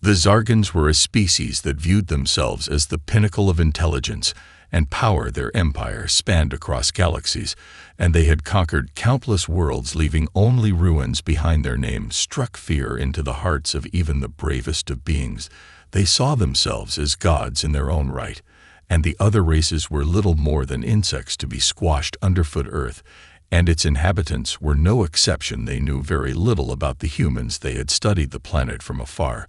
The Zargans were a species that viewed themselves as the pinnacle of intelligence and power. Their empire spanned across galaxies, and they had conquered countless worlds, leaving only ruins behind. Their name struck fear into the hearts of even the bravest of beings. They saw themselves as gods in their own right, and the other races were little more than insects to be squashed underfoot. Earth and its inhabitants were no exception. They knew very little about the humans. They had studied the planet from afar,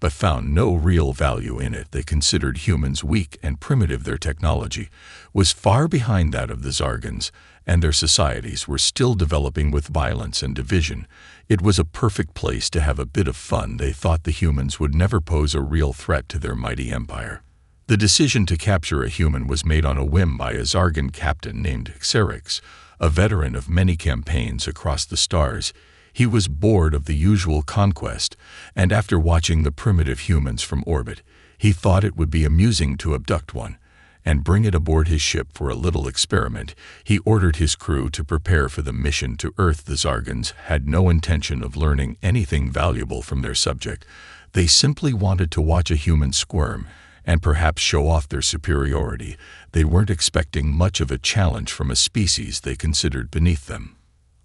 but found no real value in it. They considered humans weak and primitive. Their technology was far behind that of the Zargans, and their societies were still developing with violence and division. It was a perfect place to have a bit of fun. They thought the humans would never pose a real threat to their mighty empire. The decision to capture a human was made on a whim by a Zargan captain named Xerix, a veteran of many campaigns across the stars. He was bored of the usual conquest, and after watching the primitive humans from orbit, he thought it would be amusing to abduct one and bring it aboard his ship for a little experiment. He ordered his crew to prepare for the mission to Earth. The Zargans had no intention of learning anything valuable from their subject. They simply wanted to watch a human squirm and perhaps show off their superiority. They weren't expecting much of a challenge from a species they considered beneath them.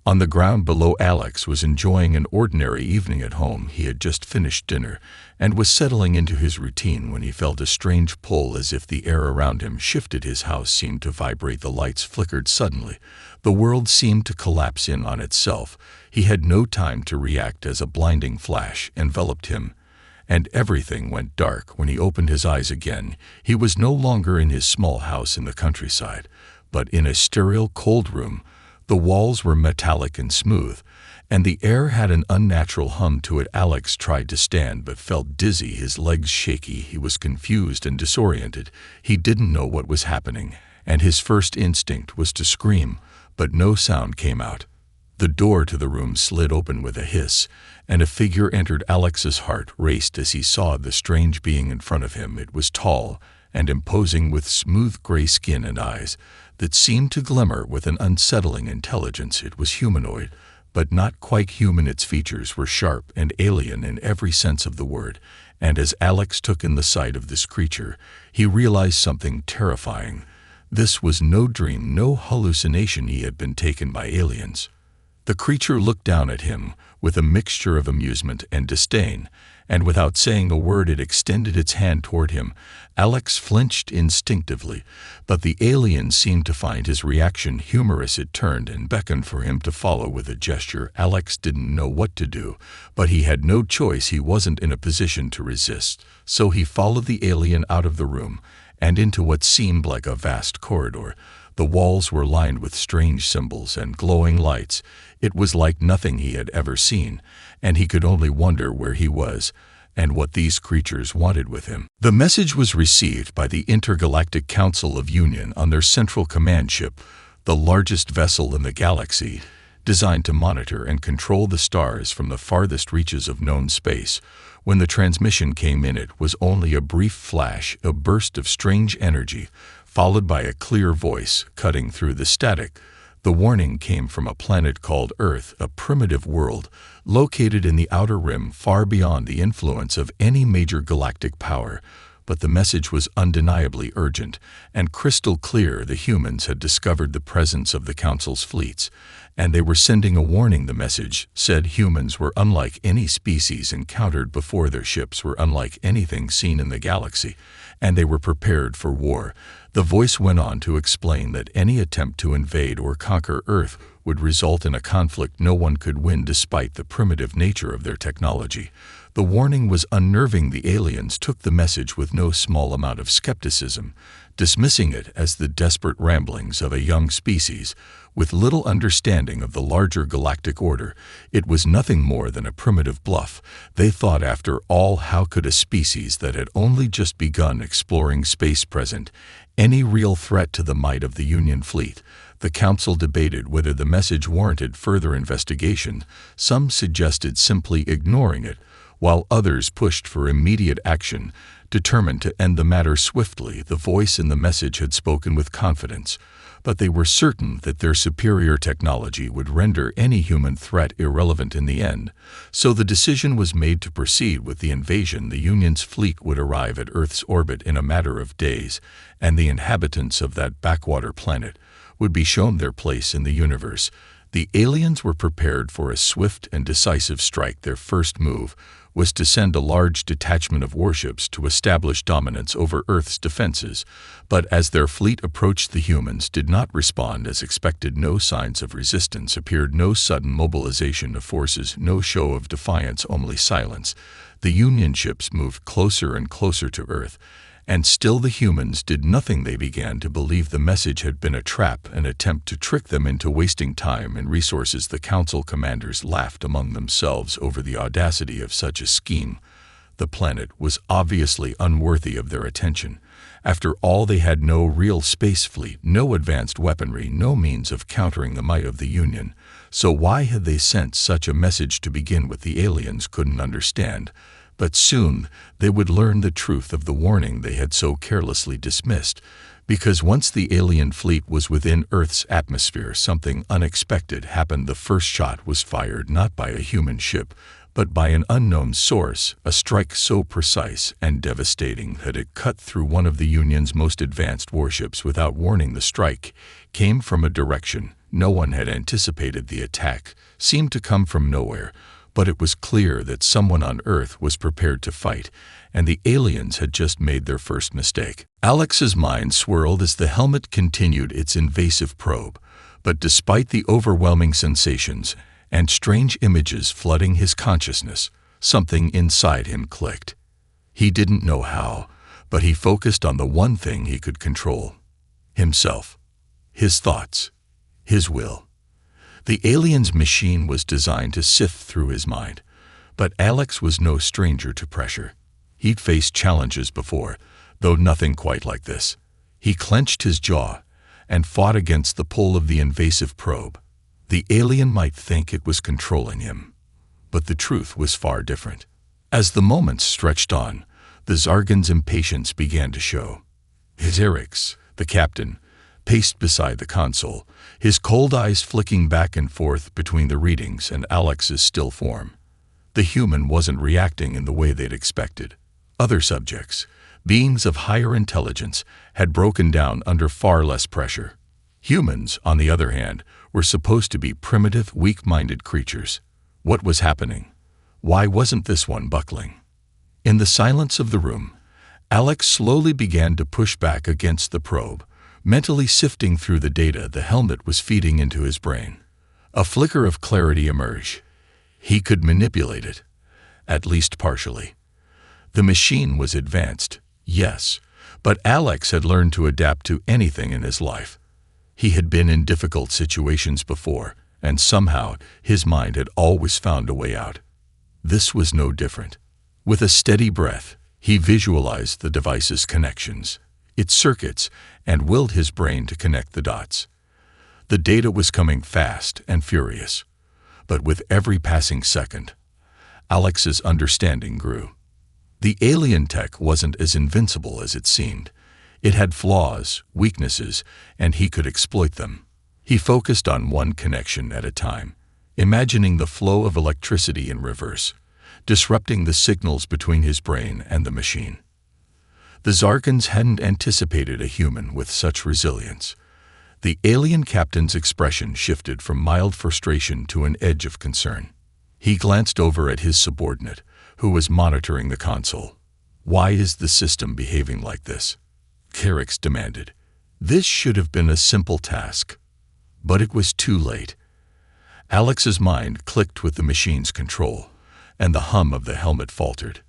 On the ground below, Alex was enjoying an ordinary evening at home. He had just finished dinner and was settling into his routine when he felt a strange pull, as if the air around him shifted. His house seemed to vibrate. The lights flickered suddenly. The world seemed to collapse in on itself. He had no time to react as a blinding flash enveloped him, and everything went dark. When he opened his eyes again, he was no longer in his small house in the countryside, but in a sterile, cold room. The walls were metallic and smooth, and the air had an unnatural hum to it. Alex tried to stand but felt dizzy, his legs shaky. He was confused and disoriented. He didn't know what was happening, and his first instinct was to scream, but no sound came out. The door to the room slid open with a hiss, and a figure entered. Alex's heart raced as he saw the strange being in front of him. It was tall and imposing, with smooth gray skin and eyes that seemed to glimmer with an unsettling intelligence. It was humanoid, but not quite human. Its features were sharp and alien in every sense of the word, and as Alex took in the sight of this creature, he realized something terrifying. This was no dream, no hallucination. He had been taken by aliens. The creature looked down at him with a mixture of amusement and disdain, and without saying a word, it extended its hand toward him. Alex flinched instinctively, but the alien seemed to find his reaction humorous. It turned and beckoned for him to follow with a gesture. Alex didn't know what to do, but he had no choice. He wasn't in a position to resist, so he followed the alien out of the room and into what seemed like a vast corridor. The walls were lined with strange symbols and glowing lights. It was like nothing he had ever seen, and he could only wonder where he was and what these creatures wanted with him. The message was received by the Intergalactic Council of Union on their central command ship, the largest vessel in the galaxy, designed to monitor and control the stars from the farthest reaches of known space. When the transmission came in, it was only a brief flash, a burst of strange energy, followed by a clear voice cutting through the static. The warning came from a planet called Earth, a primitive world located in the outer rim, far beyond the influence of any major galactic power. But the message was undeniably urgent and crystal clear. The humans had discovered the presence of the Council's fleets, and they were sending a warning. The message said humans were unlike any species encountered before. Their ships were unlike anything seen in the galaxy, and they were prepared for war. The voice went on to explain that any attempt to invade or conquer Earth would result in a conflict no one could win despite the primitive nature of their technology. The warning was unnerving. The aliens took the message with no small amount of skepticism, dismissing it as the desperate ramblings of a young species with little understanding of the larger galactic order. It was nothing more than a primitive bluff. They thought, after all, how could a species that had only just begun exploring space present any real threat to the might of the Union fleet? The Council debated whether the message warranted further investigation. Some suggested simply ignoring it, while others pushed for immediate action, determined to end the matter swiftly. The voice in the message had spoken with confidence, but they were certain that their superior technology would render any human threat irrelevant in the end, so the decision was made to proceed with the invasion. The Union's fleet would arrive at Earth's orbit in a matter of days, and the inhabitants of that backwater planet would be shown their place in the universe. The aliens were prepared for a swift and decisive strike. Their first move was to send a large detachment of warships to establish dominance over Earth's defenses, but as their fleet approached, the humans did not respond as expected. No signs of resistance appeared, no sudden mobilization of forces, no show of defiance, only silence. The Union ships moved closer and closer to Earth, and still the humans did nothing. They began to believe the message had been a trap, an attempt to trick them into wasting time and resources. The council commanders laughed among themselves over the audacity of such a scheme. The planet was obviously unworthy of their attention. After all, they had no real space fleet, no advanced weaponry, no means of countering the might of the Union. So why had they sent such a message to begin with? The aliens couldn't understand. But soon they would learn the truth of the warning they had so carelessly dismissed, because once the alien fleet was within Earth's atmosphere, something unexpected happened. The first shot was fired not by a human ship, but by an unknown source, a strike so precise and devastating that it cut through one of the Union's most advanced warships without warning. The strike came from a direction no one had anticipated. The attack seemed to come from nowhere, but it was clear that someone on Earth was prepared to fight, and the aliens had just made their first mistake. Alex's mind swirled as the helmet continued its invasive probe, but despite the overwhelming sensations and strange images flooding his consciousness, something inside him clicked. He didn't know how, but he focused on the one thing he could control: himself, his thoughts, his will. The alien's machine was designed to sift through his mind, but Alex was no stranger to pressure. He'd faced challenges before, though nothing quite like this. He clenched his jaw and fought against the pull of the invasive probe. The alien might think it was controlling him, but the truth was far different. As the moments stretched on, the Zargan's impatience began to show. Hizerix, the captain, paced beside the console, his cold eyes flicking back and forth between the readings and Alex's still form. The human wasn't reacting in the way they'd expected. Other subjects, beings of higher intelligence, had broken down under far less pressure. Humans, on the other hand, were supposed to be primitive, weak-minded creatures. What was happening? Why wasn't this one buckling? In the silence of the room, Alex slowly began to push back against the probe, mentally sifting through the data the helmet was feeding into his brain. A flicker of clarity emerged. He could manipulate it, at least partially. The machine was advanced, yes, but Alex had learned to adapt to anything in his life. He had been in difficult situations before, and somehow his mind had always found a way out. This was no different. With a steady breath, he visualized the device's connections, its circuits, and willed his brain to connect the dots. The data was coming fast and furious, but with every passing second, Alex's understanding grew. The alien tech wasn't as invincible as it seemed. It had flaws, weaknesses, and he could exploit them. He focused on one connection at a time, imagining the flow of electricity in reverse, disrupting the signals between his brain and the machine. The Zarkans hadn't anticipated a human with such resilience. The alien captain's expression shifted from mild frustration to an edge of concern. He glanced over at his subordinate, who was monitoring the console. "Why is the system behaving like this?" Carix demanded. This should have been a simple task, but it was too late. Alex's mind clicked with the machine's control, and the hum of the helmet faltered.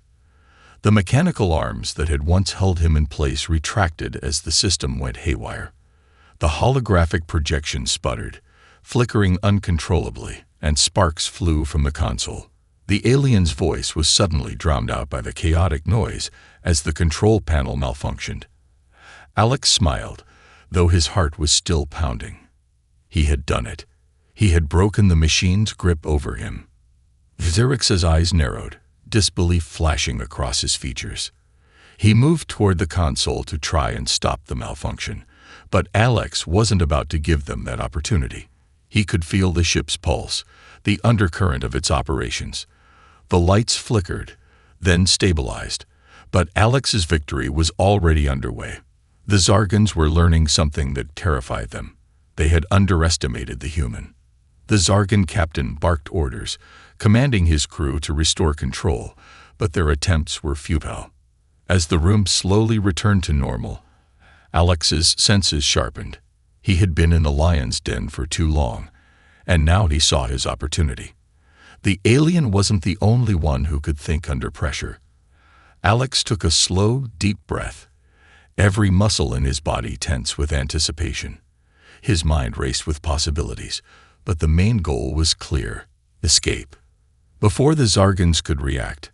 The mechanical arms that had once held him in place retracted as the system went haywire. The holographic projection sputtered, flickering uncontrollably, and sparks flew from the console. The alien's voice was suddenly drowned out by the chaotic noise as the control panel malfunctioned. Alex smiled, though his heart was still pounding. He had done it. He had broken the machine's grip over him. Xerix's eyes narrowed, disbelief flashing across his features. He moved toward the console to try and stop the malfunction, But Alex wasn't about to give them that opportunity. He could feel the ship's pulse, the undercurrent of its operations. The lights flickered, then stabilized, but Alex's victory was already underway. The Zargans were learning something that terrified them. They had underestimated the human. The Zargan captain barked orders, commanding his crew to restore control, but their attempts were futile. As the room slowly returned to normal, Alex's senses sharpened. He had been in the lion's den for too long, and now he saw his opportunity. The alien wasn't the only one who could think under pressure. Alex took a slow, deep breath, every muscle in his body tense with anticipation. His mind raced with possibilities, but the main goal was clear: escape. Before the Zargans could react,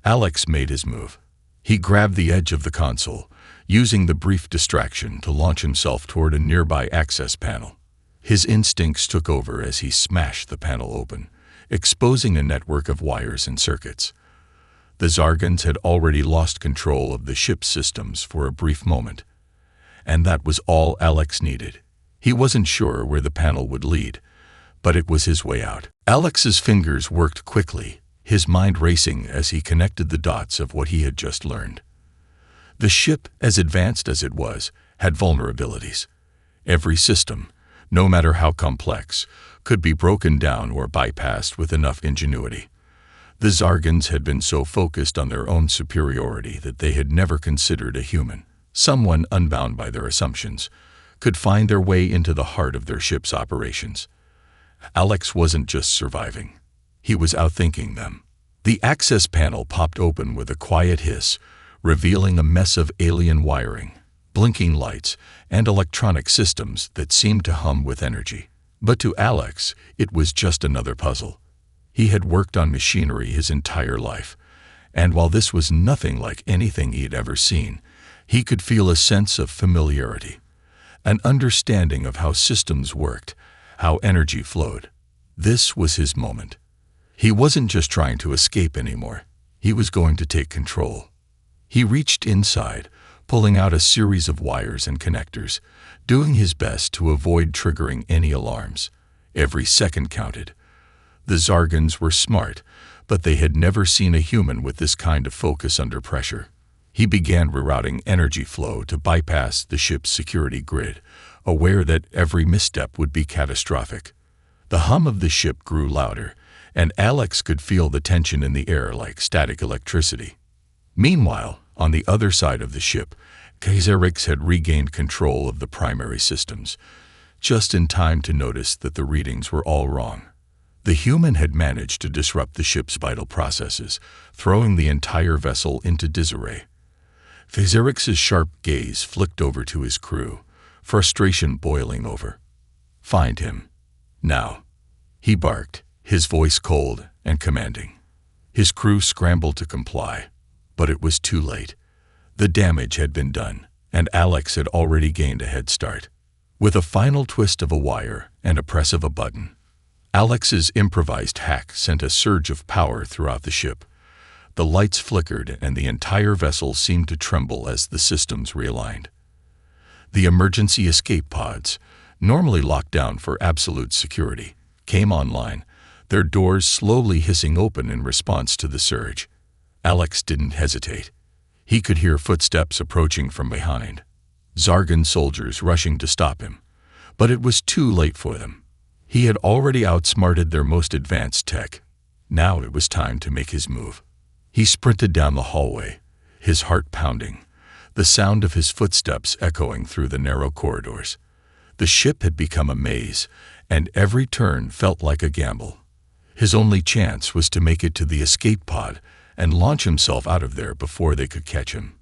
Alex made his move. He grabbed the edge of the console, using the brief distraction to launch himself toward a nearby access panel. His instincts took over as he smashed the panel open, exposing a network of wires and circuits. The Zargans had already lost control of the ship's systems for a brief moment, and that was all Alex needed. He wasn't sure where the panel would lead, but it was his way out. Alex's fingers worked quickly, his mind racing as he connected the dots of what he had just learned. The ship, as advanced as it was, had vulnerabilities. Every system, no matter how complex, could be broken down or bypassed with enough ingenuity. The Zargans had been so focused on their own superiority that they had never considered a human, someone unbound by their assumptions, could find their way into the heart of their ship's operations. Alex wasn't just surviving. He was outthinking them. The access panel popped open with a quiet hiss, revealing a mess of alien wiring, blinking lights, and electronic systems that seemed to hum with energy. But to Alex, it was just another puzzle. He had worked on machinery his entire life, and while this was nothing like anything he had ever seen, he could feel a sense of familiarity, an understanding of how systems worked, how energy flowed. This was his moment. He wasn't just trying to escape anymore. He was going to take control. He reached inside, pulling out a series of wires and connectors, doing his best to avoid triggering any alarms. Every second counted. The Zargans were smart, but they had never seen a human with this kind of focus under pressure. He began rerouting energy flow to bypass the ship's security grid, aware that every misstep would be catastrophic. The hum of the ship grew louder, and Alex could feel the tension in the air like static electricity. Meanwhile, on the other side of the ship, Kazarix had regained control of the primary systems, just in time to notice that the readings were all wrong. The human had managed to disrupt the ship's vital processes, throwing the entire vessel into disarray. Kazarix's sharp gaze flicked over to his crew, frustration boiling over. "Find him. Now," he barked, his voice cold and commanding. His crew scrambled to comply, but it was too late. The damage had been done, and Alex had already gained a head start. With a final twist of a wire and a press of a button, Alex's improvised hack sent a surge of power throughout the ship. The lights flickered and the entire vessel seemed to tremble as the systems realigned. The emergency escape pods, normally locked down for absolute security, came online, their doors slowly hissing open in response to the surge. Alex didn't hesitate. He could hear footsteps approaching from behind, Zargan soldiers rushing to stop him. But it was too late for them. He had already outsmarted their most advanced tech. Now it was time to make his move. He sprinted down the hallway, his heart pounding, the sound of his footsteps echoing through the narrow corridors. The ship had become a maze, and every turn felt like a gamble. His only chance was to make it to the escape pod and launch himself out of there before they could catch him.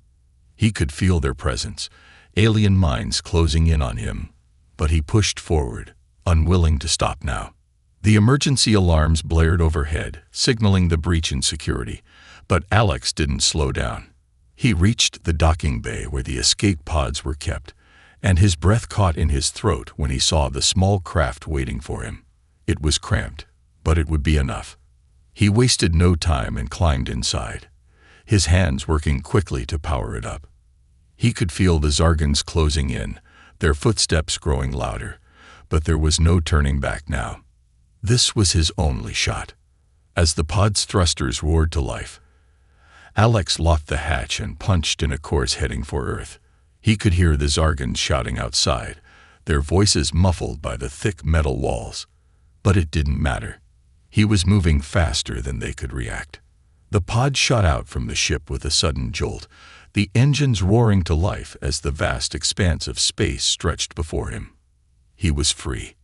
He could feel their presence, alien minds closing in on him, but he pushed forward, unwilling to stop now. The emergency alarms blared overhead, signaling the breach in security, but Alex didn't slow down. He reached the docking bay where the escape pods were kept, and his breath caught in his throat when he saw the small craft waiting for him. It was cramped, but it would be enough. He wasted no time and climbed inside, his hands working quickly to power it up. He could feel the Zargans closing in, their footsteps growing louder, but there was no turning back now. This was his only shot. As the pod's thrusters roared to life, Alex locked the hatch and punched in a course heading for Earth. He could hear the Zargans shouting outside, their voices muffled by the thick metal walls. But it didn't matter. He was moving faster than they could react. The pod shot out from the ship with a sudden jolt, the engines roaring to life as the vast expanse of space stretched before him. He was free,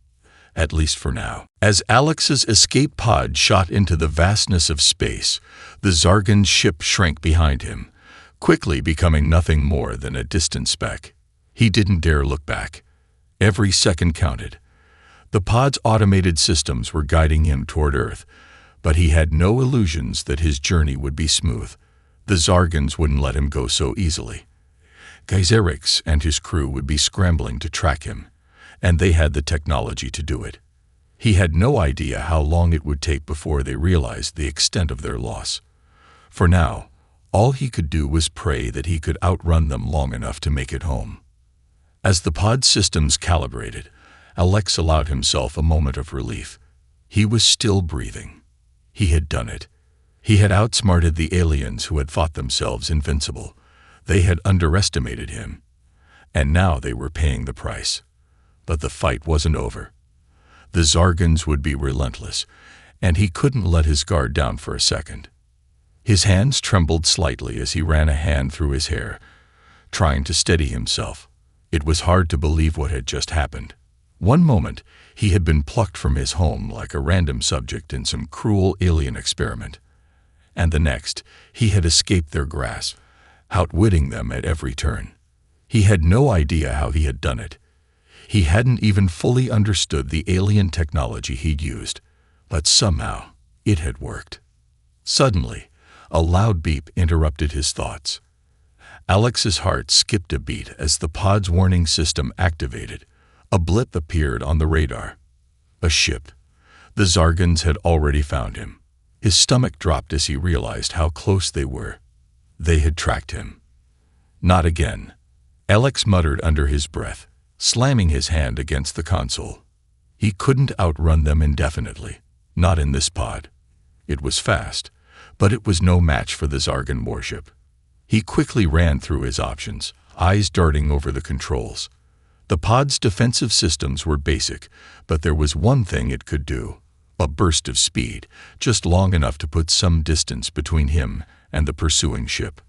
at least for now. As Alex's escape pod shot into the vastness of space, the Zargan's ship shrank behind him, quickly becoming nothing more than a distant speck. He didn't dare look back. Every second counted. The pod's automated systems were guiding him toward Earth, but he had no illusions that his journey would be smooth. The Zargans wouldn't let him go so easily. Geyserix and his crew would be scrambling to track him, and they had the technology to do it. He had no idea how long it would take before they realized the extent of their loss. For now, all he could do was pray that he could outrun them long enough to make it home. As the pod systems calibrated, Alex allowed himself a moment of relief. He was still breathing. He had done it. He had outsmarted the aliens who had thought themselves invincible. They had underestimated him, and now they were paying the price. But the fight wasn't over. The Zargans would be relentless, and he couldn't let his guard down for a second. His hands trembled slightly as he ran a hand through his hair, trying to steady himself. It was hard to believe what had just happened. One moment, he had been plucked from his home like a random subject in some cruel alien experiment. And the next, he had escaped their grasp, outwitting them at every turn. He had no idea how he had done it. He hadn't even fully understood the alien technology he'd used, but somehow it had worked. Suddenly, a loud beep interrupted his thoughts. Alex's heart skipped a beat as the pod's warning system activated. A blip appeared on the radar. A ship. The Zargans had already found him. His stomach dropped as he realized how close they were. They had tracked him. Not again. Alex muttered under his breath, slamming his hand against the console. He couldn't outrun them indefinitely. Not in this pod. It was fast, but it was no match for the Zargan warship. He quickly ran through his options, eyes darting over the controls. The pod's defensive systems were basic, but there was one thing it could do. A burst of speed, just long enough to put some distance between him and the pursuing ship.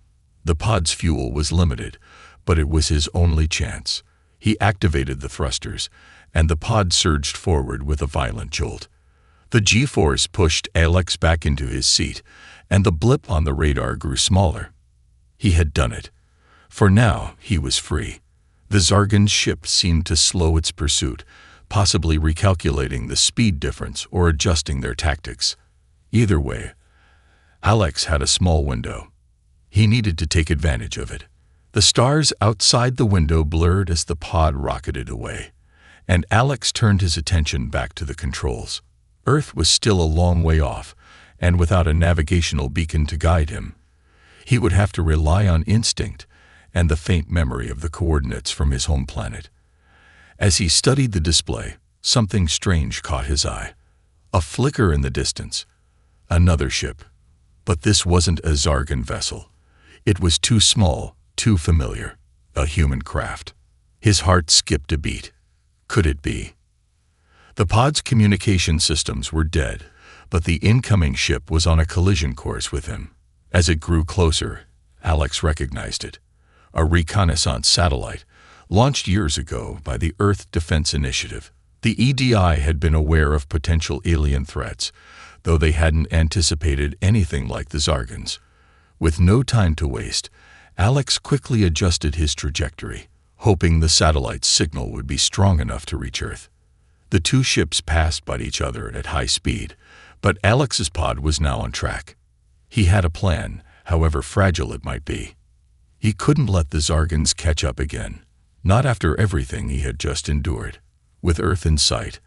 The pod's fuel was limited, but it was his only chance. He activated the thrusters, and the pod surged forward with a violent jolt. The G-force pushed Alex back into his seat, and the blip on the radar grew smaller. He had done it. For now, he was free. The Zargan's ship seemed to slow its pursuit, possibly recalculating the speed difference or adjusting their tactics. Either way, Alex had a small window. He needed to take advantage of it. The stars outside the window blurred as the pod rocketed away, and Alex turned his attention back to the controls. Earth was still a long way off, and without a navigational beacon to guide him, he would have to rely on instinct and the faint memory of the coordinates from his home planet. As he studied the display, something strange caught his eye. A flicker in the distance. Another ship. But this wasn't a Zargan vessel. It was too small, too familiar. A human craft. His heart skipped a beat. Could it be? The pod's communication systems were dead, but the incoming ship was on a collision course with him. As it grew closer, Alex recognized it. A reconnaissance satellite, launched years ago by the Earth Defense Initiative. The EDI had been aware of potential alien threats, though they hadn't anticipated anything like the Zargans. With no time to waste, Alex quickly adjusted his trajectory, hoping the satellite's signal would be strong enough to reach Earth. The two ships passed by each other at high speed, but Alex's pod was now on track. He had a plan, however fragile it might be. He couldn't let the Zargans catch up again, not after everything he had just endured. With Earth in sight,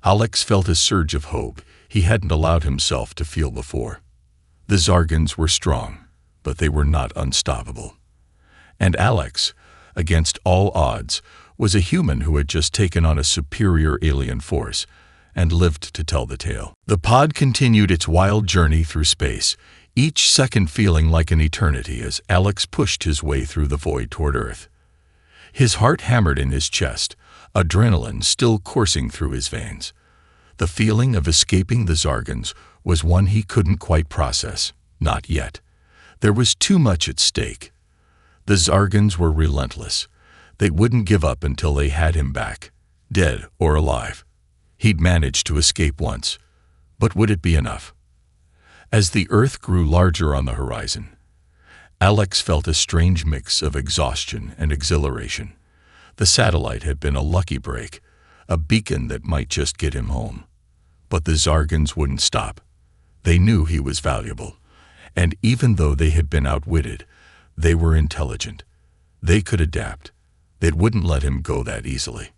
Alex felt a surge of hope he hadn't allowed himself to feel before. The Zargans were strong, but they were not unstoppable. And Alex, against all odds, was a human who had just taken on a superior alien force and lived to tell the tale. The pod continued its wild journey through space, each second feeling like an eternity as Alex pushed his way through the void toward Earth. His heart hammered in his chest, adrenaline still coursing through his veins. The feeling of escaping the Zargans was one he couldn't quite process, not yet. There was too much at stake. The Zargans were relentless. They wouldn't give up until they had him back, dead or alive. He'd managed to escape once, but would it be enough? As the Earth grew larger on the horizon, Alex felt a strange mix of exhaustion and exhilaration. The satellite had been a lucky break, a beacon that might just get him home. But the Zargans wouldn't stop. They knew he was valuable, and even though they had been outwitted, they were intelligent. They could adapt. They wouldn't let him go that easily.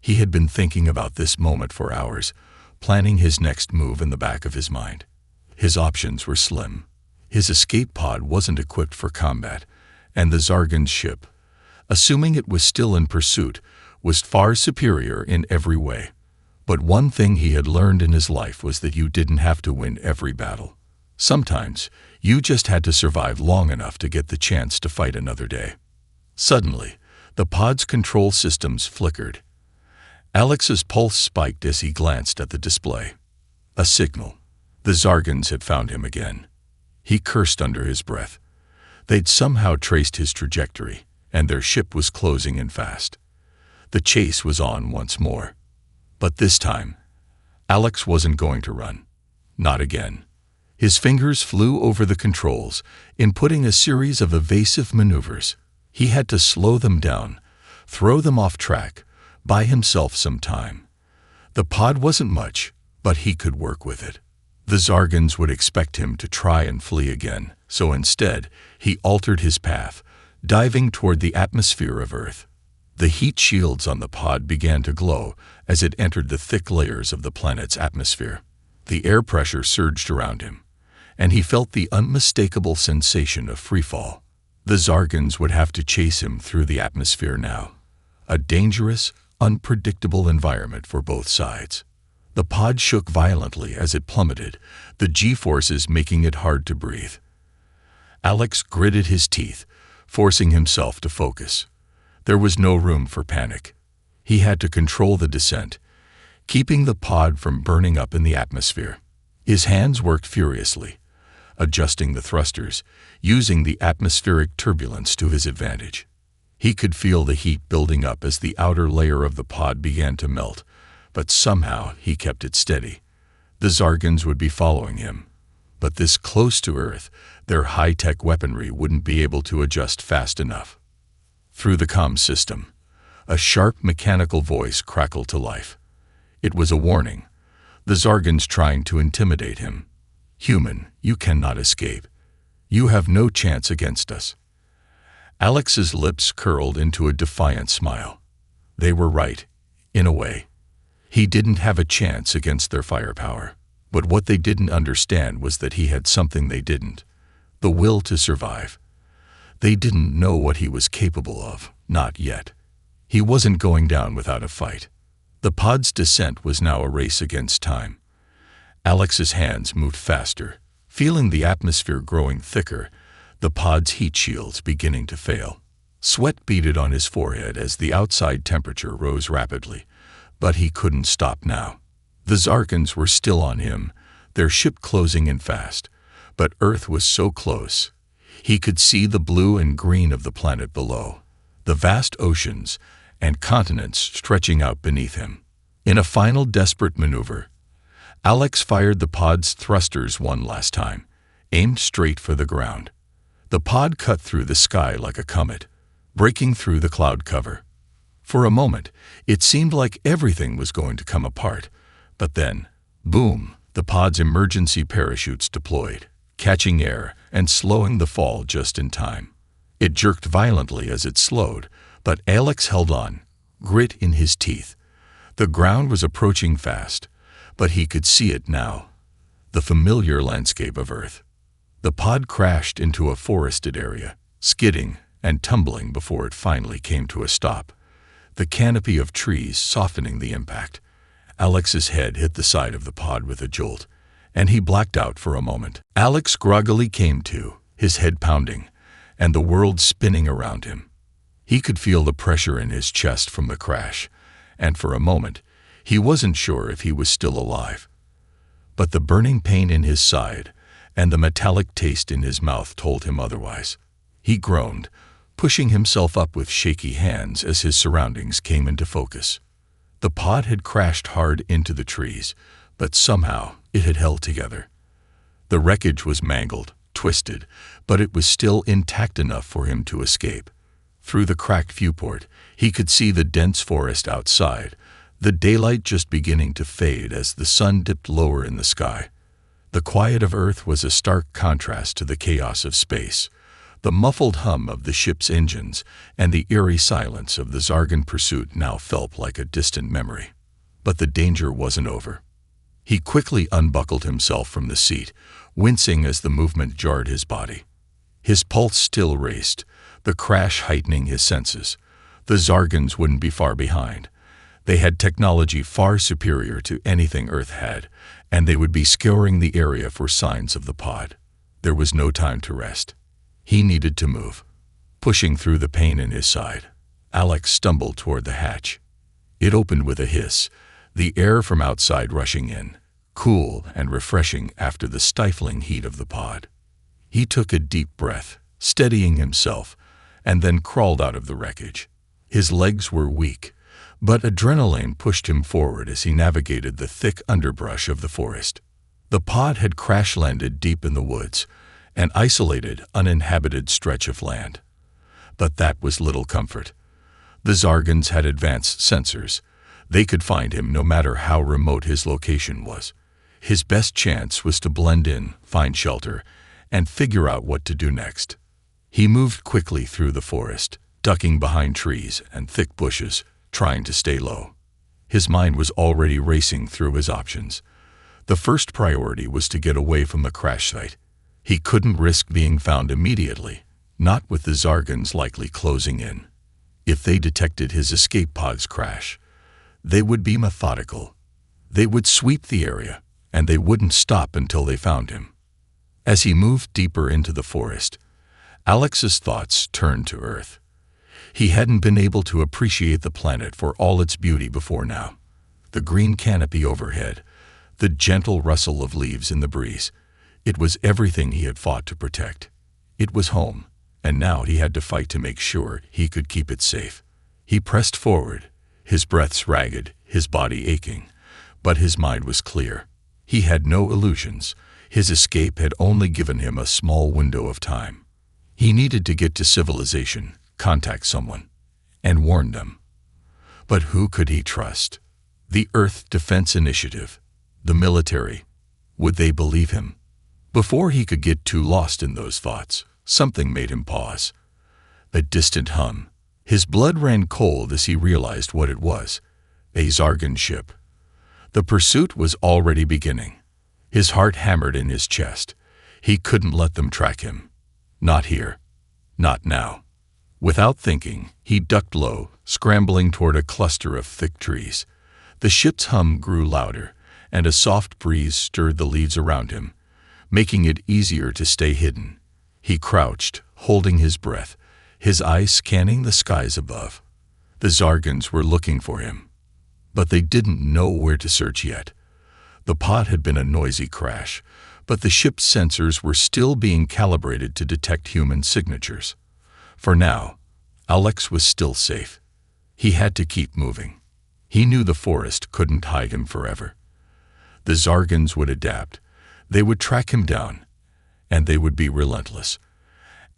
He had been thinking about this moment for hours, planning his next move in the back of his mind. His options were slim. His escape pod wasn't equipped for combat, and the Zargan's ship, assuming it was still in pursuit, was far superior in every way. But one thing he had learned in his life was that you didn't have to win every battle. Sometimes, you just had to survive long enough to get the chance to fight another day. Suddenly, the pod's control systems flickered. Alex's pulse spiked as he glanced at the display. A signal. The Zargans had found him again. He cursed under his breath. They'd somehow traced his trajectory, and their ship was closing in fast. The chase was on once more. But this time, Alex wasn't going to run. Not again. His fingers flew over the controls, inputting a series of evasive maneuvers. He had to slow them down, throw them off track, buy himself some time. The pod wasn't much, but he could work with it. The Zargans would expect him to try and flee again, so instead, he altered his path, diving toward the atmosphere of Earth. The heat shields on the pod began to glow as it entered the thick layers of the planet's atmosphere. The air pressure surged around him, and he felt the unmistakable sensation of freefall. The Zargans would have to chase him through the atmosphere now. A dangerous, unpredictable environment for both sides. The pod shook violently as it plummeted, the G-forces making it hard to breathe. Alex gritted his teeth, forcing himself to focus. There was no room for panic. He had to control the descent, keeping the pod from burning up in the atmosphere. His hands worked furiously, adjusting the thrusters, using the atmospheric turbulence to his advantage. He could feel the heat building up as the outer layer of the pod began to melt, but somehow he kept it steady. The Zargans would be following him, but this close to Earth, their high-tech weaponry wouldn't be able to adjust fast enough. Through the comm system, a sharp mechanical voice crackled to life. It was a warning. The Zargans trying to intimidate him. "Human, you cannot escape. You have no chance against us." Alex's lips curled into a defiant smile. They were right, in a way. He didn't have a chance against their firepower. But what they didn't understand was that he had something they didn't: the will to survive. They didn't know what he was capable of, not yet. He wasn't going down without a fight. The pod's descent was now a race against time. Alex's hands moved faster, feeling the atmosphere growing thicker, the pod's heat shields beginning to fail. Sweat beaded on his forehead as the outside temperature rose rapidly, but he couldn't stop now. The Zargans were still on him, their ship closing in fast, but Earth was so close. He could see the blue and green of the planet below, the vast oceans and continents stretching out beneath him. In a final desperate maneuver, Alex fired the pod's thrusters one last time, aimed straight for the ground. The pod cut through the sky like a comet, breaking through the cloud cover. For a moment, it seemed like everything was going to come apart, but then, boom, the pod's emergency parachutes deployed, catching air and slowing the fall just in time. It jerked violently as it slowed, but Alex held on, grit in his teeth. The ground was approaching fast, but he could see it now, the familiar landscape of Earth. The pod crashed into a forested area, skidding and tumbling before it finally came to a stop. the canopy of trees softening the impact. Alex's head hit the side of the pod with a jolt, and he blacked out for a moment. Alex groggily came to, his head pounding, and the world spinning around him. He could feel the pressure in his chest from the crash, and for a moment, he wasn't sure if he was still alive. But the burning pain in his side and the metallic taste in his mouth told him otherwise. He groaned, pushing himself up with shaky hands as his surroundings came into focus. The pod had crashed hard into the trees, but somehow it had held together. The wreckage was mangled, twisted, but it was still intact enough for him to escape. Through the cracked viewport, he could see the dense forest outside, the daylight just beginning to fade as the sun dipped lower in the sky. The quiet of Earth was a stark contrast to the chaos of space. The muffled hum of the ship's engines and the eerie silence of the Zargan pursuit now felt like a distant memory. But the danger wasn't over. He quickly unbuckled himself from the seat, wincing as the movement jarred his body. His pulse still raced, the crash heightening his senses. The Zargans wouldn't be far behind. They had technology far superior to anything Earth had, and they would be scouring the area for signs of the pod. There was no time to rest. He needed to move. Pushing through the pain in his side, Alex stumbled toward the hatch. It opened with a hiss, the air from outside rushing in, cool and refreshing after the stifling heat of the pod. He took a deep breath, steadying himself, and then crawled out of the wreckage. His legs were weak, but adrenaline pushed him forward as he navigated the thick underbrush of the forest. The pod had crash-landed deep in the woods, an isolated, uninhabited stretch of land. But that was little comfort. The Zargans had advanced sensors. They could find him no matter how remote his location was. His best chance was to blend in, find shelter, and figure out what to do next. He moved quickly through the forest, ducking behind trees and thick bushes, trying to stay low. His mind was already racing through his options. The first priority was to get away from the crash site. He couldn't risk being found immediately, not with the Zargans likely closing in. If they detected his escape pod's crash, they would be methodical. They would sweep the area, and they wouldn't stop until they found him. As he moved deeper into the forest, Alex's thoughts turned to Earth. He hadn't been able to appreciate the planet for all its beauty before now. The green canopy overhead, the gentle rustle of leaves in the breeze. It was everything he had fought to protect. It was home, and now he had to fight to make sure he could keep it safe. He pressed forward, his breaths ragged, his body aching, but his mind was clear. He had no illusions. His escape had only given him a small window of time. He needed to get to civilization, contact someone, and warn them. But who could he trust? The Earth Defense Initiative, the military. Would they believe him? Before he could get too lost in those thoughts, something made him pause. A distant hum. His blood ran cold as he realized what it was. A Zargan ship. The pursuit was already beginning. His heart hammered in his chest. He couldn't let them track him. Not here. Not now. Without thinking, he ducked low, scrambling toward a cluster of thick trees. The ship's hum grew louder, and a soft breeze stirred the leaves around him, making it easier to stay hidden. He crouched, holding his breath, his eyes scanning the skies above. The Zargans were looking for him, but they didn't know where to search yet. The pod had been a noisy crash, but the ship's sensors were still being calibrated to detect human signatures. For now, Alex was still safe. He had to keep moving. He knew the forest couldn't hide him forever. The Zargans would adapt. They would track him down, and they would be relentless.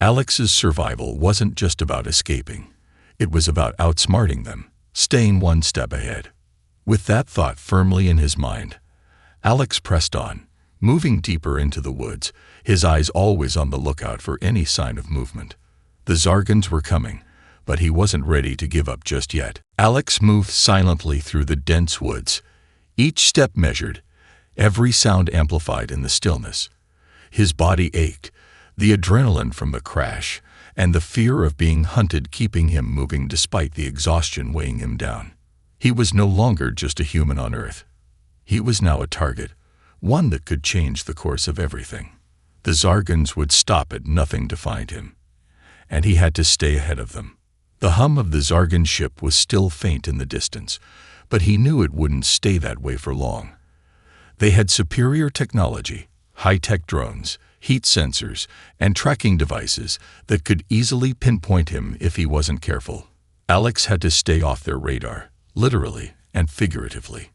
Alex's survival wasn't just about escaping. It was about outsmarting them, staying one step ahead. With that thought firmly in his mind, Alex pressed on, moving deeper into the woods, his eyes always on the lookout for any sign of movement. The Zargans were coming, but he wasn't ready to give up just yet. Alex moved silently through the dense woods, each step measured, every sound amplified in the stillness. His body ached, the adrenaline from the crash, and the fear of being hunted keeping him moving despite the exhaustion weighing him down. He was no longer just a human on Earth. He was now a target, one that could change the course of everything. The Zargans would stop at nothing to find him, and he had to stay ahead of them. The hum of the Zargan ship was still faint in the distance, but he knew it wouldn't stay that way for long. They had superior technology, high-tech drones, heat sensors, and tracking devices that could easily pinpoint him if he wasn't careful. Alex had to stay off their radar, literally and figuratively.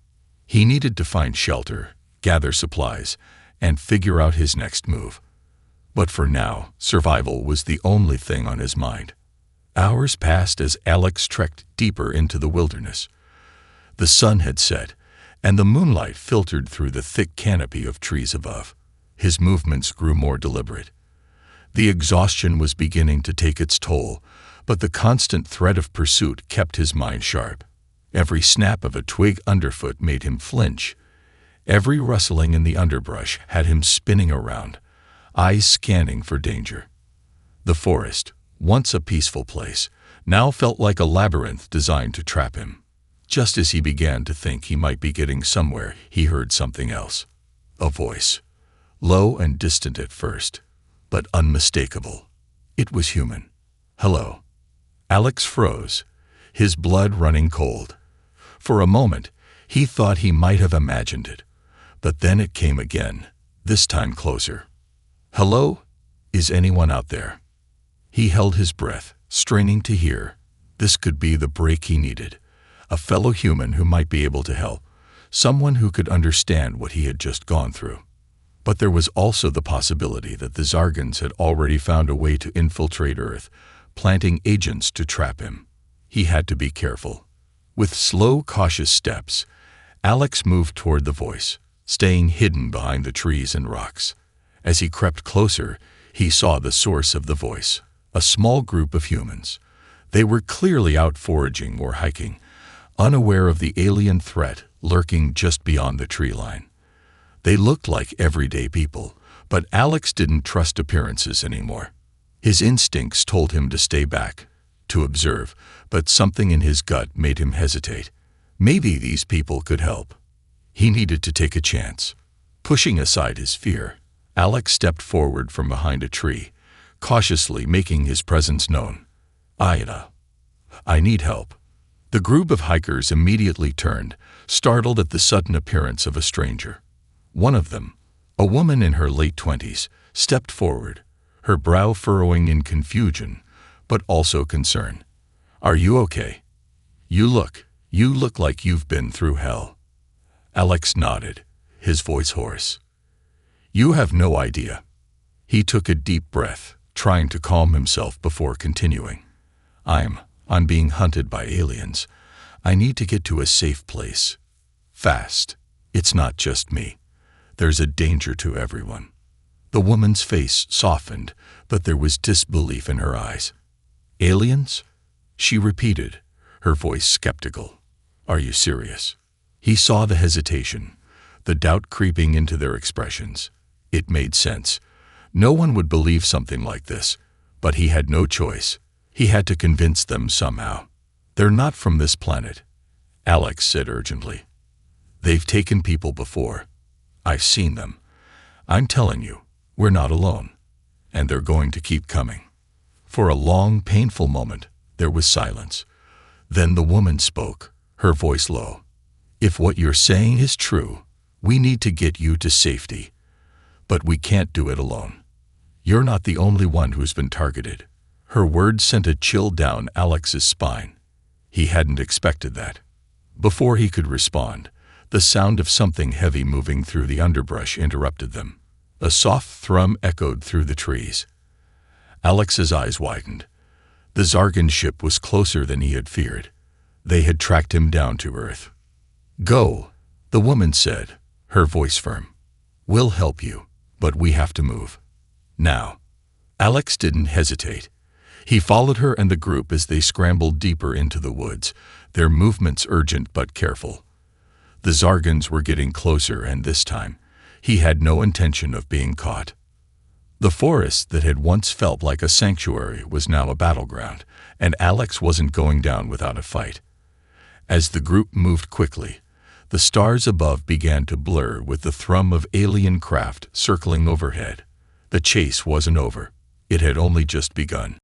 He needed to find shelter, gather supplies, and figure out his next move. But for now, survival was the only thing on his mind. Hours passed as Alex trekked deeper into the wilderness. The sun had set, and the moonlight filtered through the thick canopy of trees above. His movements grew more deliberate. The exhaustion was beginning to take its toll, but the constant threat of pursuit kept his mind sharp. Every snap of a twig underfoot made him flinch. Every rustling in the underbrush had him spinning around, eyes scanning for danger. The forest, once a peaceful place, now felt like a labyrinth designed to trap him. Just as he began to think he might be getting somewhere, he heard something else. A voice. Low and distant at first, but unmistakable. It was human. Hello. Alex froze, his blood running cold. For a moment, he thought he might have imagined it, but then it came again, this time closer. Hello? Is anyone out there? He held his breath, straining to hear. This could be the break he needed. A fellow human who might be able to help, someone who could understand what he had just gone through. But there was also the possibility that the Zargans had already found a way to infiltrate Earth, planting agents to trap him. He had to be careful. With slow, cautious steps, Alex moved toward the voice, staying hidden behind the trees and rocks. As he crept closer, he saw the source of the voice, a small group of humans. They were clearly out foraging or hiking, unaware of the alien threat lurking just beyond the tree line. They looked like everyday people, but Alex didn't trust appearances anymore. His instincts told him to stay back, to observe, but something in his gut made him hesitate. Maybe these people could help. He needed to take a chance. Pushing aside his fear, Alex stepped forward from behind a tree, cautiously making his presence known. "Ida, I need help." The group of hikers immediately turned, startled at the sudden appearance of a stranger. One of them, a woman in her late 20s, stepped forward, her brow furrowing in confusion, but also concern. "Are you okay? You look like you've been through hell." Alex nodded, his voice hoarse. "You have no idea." He took a deep breath, trying to calm himself before continuing. I'm being hunted by aliens. I need to get to a safe place. Fast. It's not just me. There's a danger to everyone." The woman's face softened, but there was disbelief in her eyes. "Aliens?" she repeated, her voice skeptical. "Are you serious?" He saw the hesitation, the doubt creeping into their expressions. It made sense. No one would believe something like this, but he had no choice. He had to convince them somehow. "They're not from this planet," Alex said urgently. "They've taken people before. I've seen them. I'm telling you, we're not alone. And they're going to keep coming." For a long, painful moment, there was silence. Then the woman spoke, her voice low. "If what you're saying is true, we need to get you to safety. But we can't do it alone. You're not the only one who's been targeted." Her words sent a chill down Alex's spine. He hadn't expected that. Before he could respond, the sound of something heavy moving through the underbrush interrupted them. A soft thrum echoed through the trees. Alex's eyes widened. The Zargan ship was closer than he had feared. They had tracked him down to Earth. "Go," the woman said, her voice firm. "We'll help you, but we have to move. Now." Alex didn't hesitate. He followed her and the group as they scrambled deeper into the woods, their movements urgent but careful. The Zargans were getting closer, and this time, he had no intention of being caught. The forest that had once felt like a sanctuary was now a battleground, and Alex wasn't going down without a fight. As the group moved quickly, the stars above began to blur with the thrum of alien craft circling overhead. The chase wasn't over. It had only just begun.